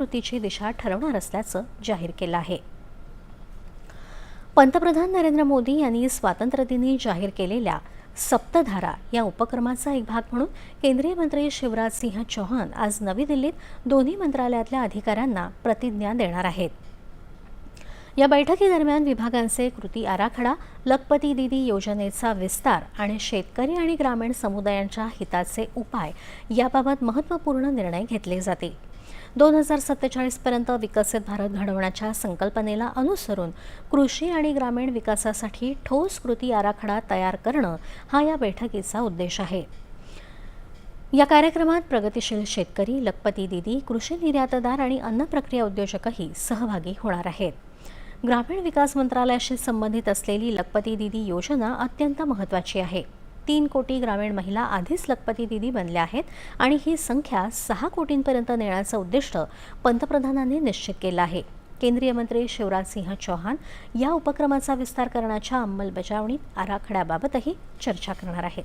कृतीची दिशा ठरवणार असल्याचं जाहीर केलं आहे। पंतप्रधान नरेंद्र मोदी यांनी स्वातंत्र्यदिनी जाहीर केलेल्या सप्तधारा या उपक्रमाचा एक भाग म्हणून केंद्रीय मंत्री शिवराज सिंह चौहान आज नवी दिल्लीत दोन्ही मंत्रालयातल्या अधिकाऱ्यांना प्रतिज्ञा देणार आहेत। या बैठकीदरम्यान विभागांचे कृती आराखडा, लखपती दीदी योजनेचा विस्तार आणि शेतकरी आणि ग्रामीण समुदायांच्या हिताचे उपाय याबाबत महत्त्वपूर्ण निर्णय घेतले जातील। 2047 पर्यंत विकसित भारत घडवण्याच्या संकल्पनेला अनुसरून कृषी आणि ग्रामीण विकासासाठी ठोस कृती आराखडा तयार करणं हा या बैठकीचा उद्देश आहे। या कार्यक्रमात प्रगतिशील शेतकरी, लखपती दीदी, कृषी निर्यातदार आणि अन्न प्रक्रिया उद्योजकही सहभागी होणार आहेत। ग्रामीण विकास मंत्रालयाशी संबंधित असलेली लखपती दीदी योजना अत्यंत महत्त्वाची आहे। 3 कोटी ग्रामीण महिला आधीच लखपती दीदी बनल्या आहेत आणि ही संख्या 6 कोटींपर्यंत नेण्याचं उद्दिष्ट पंतप्रधानांनी निश्चित केलं आहे। केंद्रीय मंत्री शिवराज सिंह चौहान या उपक्रमाचा विस्तार करण्याच्या अंमलबजावणी आराखड्याबाबतही चर्चा करणार आहेत।